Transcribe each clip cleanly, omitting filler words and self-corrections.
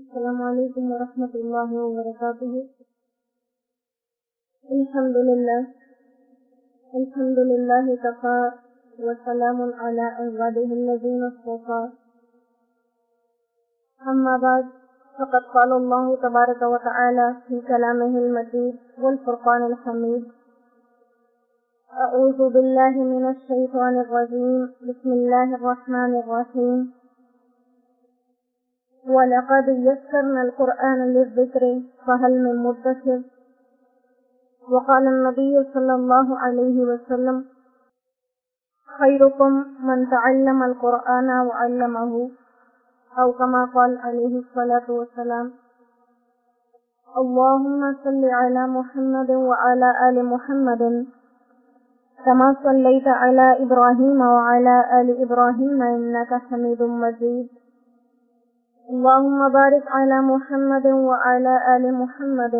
السلام علیکم ورحمۃ اللہ وبرکاتہ۔ الحمد للہ کفا وسلام علی عبادہ الذین اصطفى، اما بعد فقد قال اللہ تبارک وتعالی فی کلامہ المجید والفرقان الحمید، اعوذ باللہ من الشیطان الرجیم، بسم اللہ الرحمن الرحیم، وَلَقَدْ يَسَّرْنَا الْقُرْآنَ لِلذِّكْرِ فَهَلْ مِن مُّدَّكِرٍ۔ وقال النبي صلى الله عليه وسلم: خيركم من تعلم القرآن وعلمه، أو كما قال عليه الصلاة والسلام۔ اللهم صل على محمد وعلى آل محمد كما صليت على إبراهيم وعلى آل إبراهيم إنك حميد مجيد۔ اللهم بارك على محمد وعلى آل محمد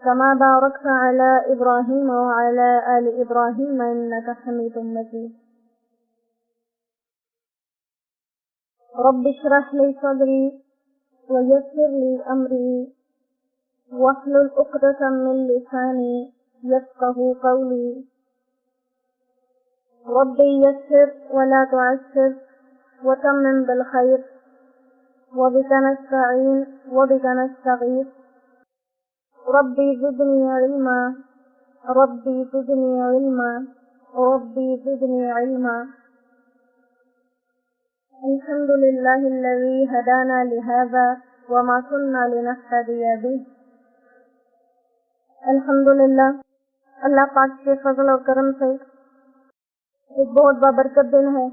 كما باركت على إبراهيم وعلى آل إبراهيم إنك حميد مجيد۔ رب اشرح لي صدري ويسر لي أمري واحلل عقدة من لساني يفقهوا قولي۔ رب يسر ولا تعسر وتمم بالخير، وبك نستعين وبك نستغيث، ربي زدني علما ربي زدني علما ربي زدني علما۔ الحمد لله الذي هدانا لهذا وما كنا لنهتدي به۔ الحمدللہ، اللہ پاک کے فضل و کرم سے ایک بہت بابرکت دن ہے،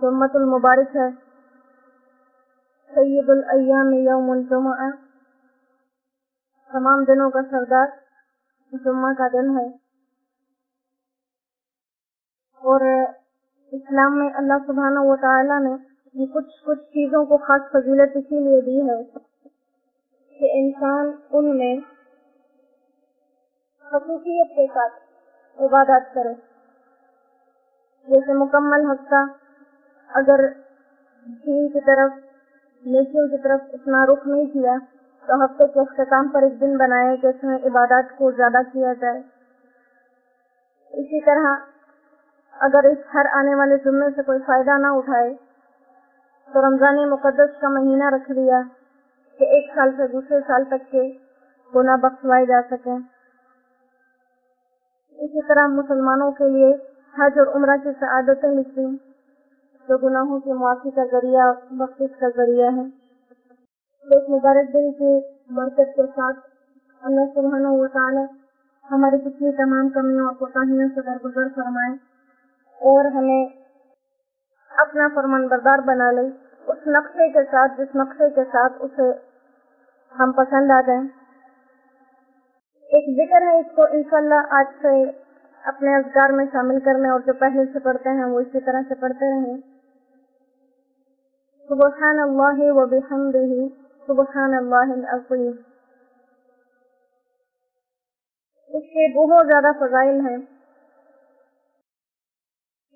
جمعۃ المبارک ہے، سید الایام یوم الجمعہ، تمام دنوں کا سردار جمعہ کا دن ہے۔ اور اسلام میں اللہ سبحانہ و تعالیٰ نے کچھ چیزوں کو خاص فضیلت اسی لیے دی ہے کہ انسان ان میں خصوصیت کے ساتھ عبادات کرے۔ جیسے مکمل ہفتہ اگر دین کی طرف، نیکیوں کی طرف اتنا رخ نہیں کیا تو ہفتے کے اختتام پر ایک دن بنائے کہ اس میں عبادات کو زیادہ کیا جائے۔ اسی طرح اگر اس ہر آنے والے جمعے سے کوئی فائدہ نہ اٹھائے تو رمضان مقدس کا مہینہ رکھ دیا کہ ایک سال سے دوسرے سال تک کے گناہ بخشوائے جا سکیں۔ اسی طرح مسلمانوں کے لیے حج اور عمرہ کی سعادتیں لکھی جو گناہوں کی معافی کا ذریعہ، بخشش کا ذریعہ ہے۔ اس مبارک دن کی برکت کے ساتھ اللہ سبحانہ و تعالی ہماری پچھلی تمام کمیوں اور کوتاہیوں سے درگزر فرمائے اور ہمیں اپنا فرمان بردار بنا لے، اس نقشے کے ساتھ جس نقشے کے ساتھ اسے ہم پسند آ جائیں۔ ایک ذکر ہے، اس کو انشاءاللہ آج سے اپنے اذکار میں شامل کرنے، اور جو پہلے سے پڑھتے ہیں وہ اسی طرح سے پڑھتے رہیں۔ سبحان اللہ و بحمدہ سبحان اللہ العظیم۔ اس کے بہت زیادہ فضائل ہیں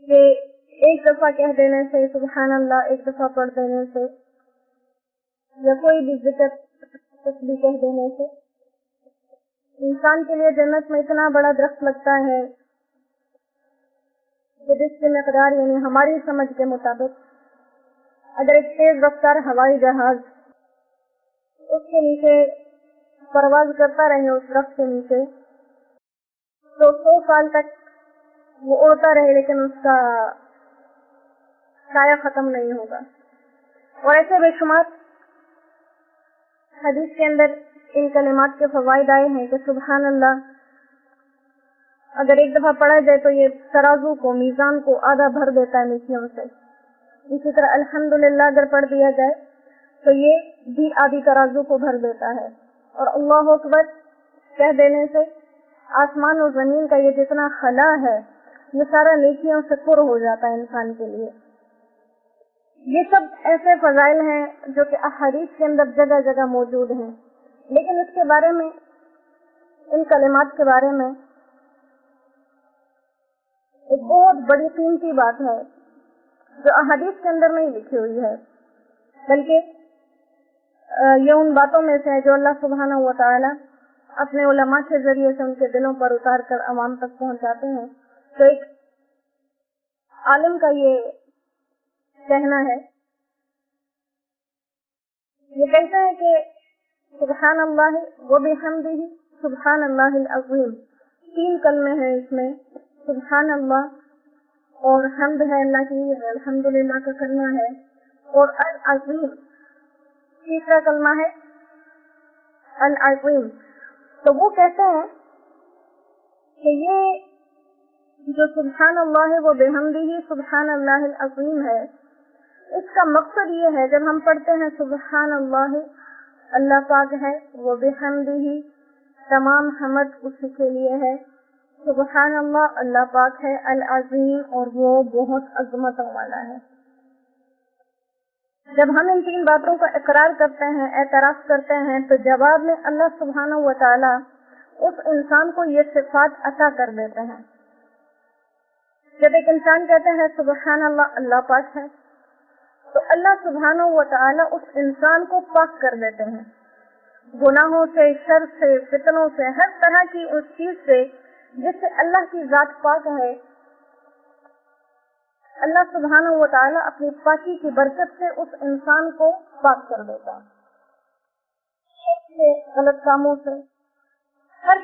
کہ ایک دفعہ کہہ دینے سے، سبحان اللہ ایک دفعہ پڑھ دینے سے، یا کوئی بھی ذکر تسبیح کہہ دینے سے انسان کے لیے جنت میں اتنا بڑا درخت لگتا ہے کہ جس کی مقدار یعنی ہماری سمجھ کے مطابق اگر ایک تیز رفتار ہوائی جہاز اس کے نیچے پرواز کرتا رہے، اس درخت کے نیچے، تو 100 سال تک وہ اڑتا رہے لیکن اس کا سایہ ختم نہیں ہوگا۔ اور ایسے بے شمار حدیث کے اندر ان کلمات کے فوائد آئے ہیں کہ سبحان اللہ اگر ایک دفعہ پڑھا جائے تو یہ ترازو کو، میزان کو آدھا بھر دیتا ہے نیکیوں سے۔ اسی طرح الحمدللہ اگر پڑھ دیا جائے تو یہ بھی آدھی ترازو کو بھر دیتا ہے۔ اور اللہ اکبر کہہ دینے سے آسمان و زمین کا یہ جتنا خلا ہے یہ سارا نیکیوں سے پر ہو جاتا ہے انسان کے لیے۔ یہ سب ایسے فضائل ہیں جو کہ احادیث کے اندر جگہ جگہ موجود ہیں، لیکن اس کے بارے میں، ان کلمات کے بارے میں ایک بہت بڑی قیمتی بات ہے جو احادیث کے اندر نہیں لکھی ہوئی ہے، بلکہ ये उन बातों में से है जो अल्लाह सुब्हानहू व तआला अपने उलमा के जरिए से उनके दिलों पर उतार कर अवाम तक पहुंचाते हैं। तो एक आलिम का ये कहना है, ये कहते हैं कि सुब्हानल्लाह व बिहम्दिही सुब्हानल्लाहिल अज़ीम, 3 कलमे हैं इसमें, सुब्हानल्लाह और हम्द है अल्लाह की, अल्हम्दुलिल्लाह का कलमा है, और अल अज़ीम तीसरा कलमा है अल अज़ीम। तो वो कहते हैं कि ये जो सुब्हानल्लाह व बिहम्दिही सुब्हानल्लाहिल अज़ीम है, इसका मकसद ये है, जब हम पढ़ते हैं सुब्हानल्लाह अल्लाह पाक है, वो बिहम्दिही तमाम हमद उसी के लिए है, सुब्हानल्लाह अल्लाह पाक है, अल अज़ीम और वो बहुत अज़मतों वाला है। जब हम इन 3 बातों का इकरार करते हैं, एतराफ करते हैं, तो जवाब में अल्लाह सुब्हानहू व तआला उस इंसान को ये सिफात अता कर देते हैं। जब एक इंसान कहते हैं सुब्हानल्लाह अल्लाह पाक है, तो अल्लाह सुब्हानहू व तआला उस इंसान को पाक कर देते हैं, गुनाहों से, शर से, फितनों से, हर तरह की उस चीज से जिससे अल्लाह की जात पाक है। अल्लाह सुब्हानहू व तआला अपनी पाकी की बरकत से उस इंसान को पाक कर देता है, से, गलत कामों से, हर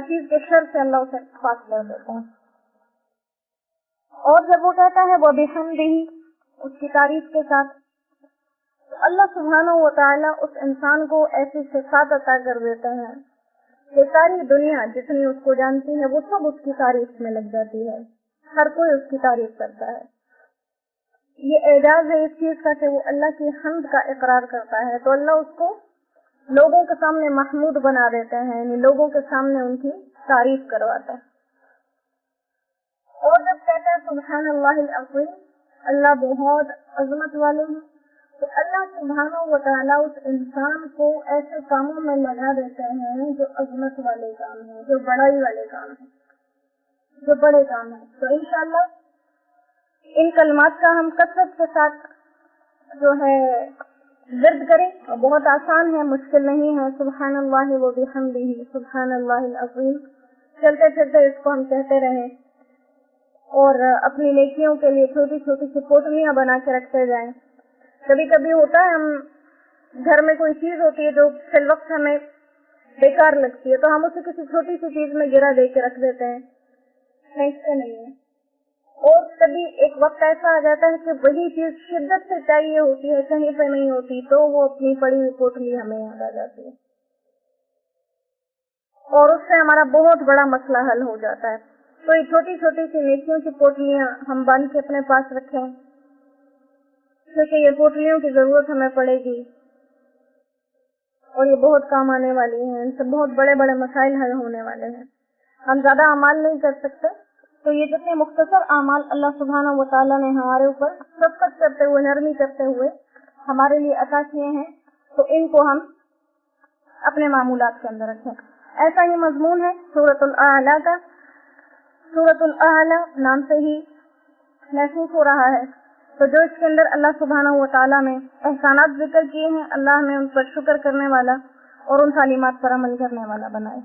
चीज के शर से अल्लाह उसे पाक कर देता है। और जब वो कहता है वो बिहम्दिही, उसकी तारीफ के साथ, तो अल्लाह सुब्हानहू व तआला उस इंसान को ऐसी सिफात अता कर देते हैं कि सारी दुनिया जितनी उसको जानती है वो सब उसकी तारीफ में लग जाती है, हर कोई उसकी तारीफ करता है। ये एजाज है इस चीज का कि वो अल्लाह की हम्द का इकरार करता है, तो अल्लाह उसको लोगों के सामने महमूद बना देते हैं, यानी लोगों के सामने उनकी तारीफ करवाता है। और जब कहते हैं सुब्हानल्लाहिल अज़ीम, अल्लाह बहुत अजमत वाले हैं, तो अल्लाह सुब्हानहू व तआला उस इंसान को ऐसे कामों में लगा देते हैं जो अजमत वाले काम है, जो बड़ाई वाले काम है, जो बड़े काम है। तो इंशाअल्लाह इन कलमात का हम कसरत के साथ जो है विर्द करें, और बहुत आसान है, मुश्किल नहीं है। सुब्हानल्लाह व बिहम्दिही सुब्हानल्लाहिल अज़ीम चलते फिरते इसको हम कहते रहें, और अपनी नेकियों के लिए छोटी छोटी सी पोटलियां बना के रखते जाएं। कभी कभी होता है, हम घर में कोई चीज होती है जो फिल वक्त हमें बेकार लगती है, तो हम उसे किसी छोटी सी चीज में गिरा दे के रख देते हैं, फेंकते नहीं है। और कभी एक वक्त ऐसा आ जाता है कि वही चीज शिद्दत से चाहिए होती है, कहीं पे नहीं होती, तो वो अपनी पड़ी हुई पोटली हमें याद आ जाती है, और उससे हमारा बहुत बड़ा मसला हल हो जाता है। तो ये छोटी छोटी सी नेकियों की पोटलियां हम बांध के अपने पास रखें, क्योंकि ये पोटलियों की जरूरत हमें पड़ेगी और ये बहुत काम आने वाली हैं, इनसे बहुत बड़े बड़े मसाइल हल होने वाले हैं। हम ज्यादा अमाल नहीं कर सकते, तो ये जितने मुख्तसर अमाल अल्लाह सुब्हानहू व तआला ने हमारे ऊपर शफ़क़त करते हुए, नरमी करते हुए हमारे लिए अता किए हैं, तो इनको हम अपने मामूलात के अंदर रखें। ऐसा ही मजमून है सूरतुल आला का। सूरतुल आला नाम से ही महसूस हो रहा है, तो जो इसके अंदर अल्लाह सुब्हानहू व तआला ने एहसानात जिक्र किए हैं, अल्लाह हमें उन पर शुक्र करने वाला और उन तालीमात पर अमल करने वाला बनाए।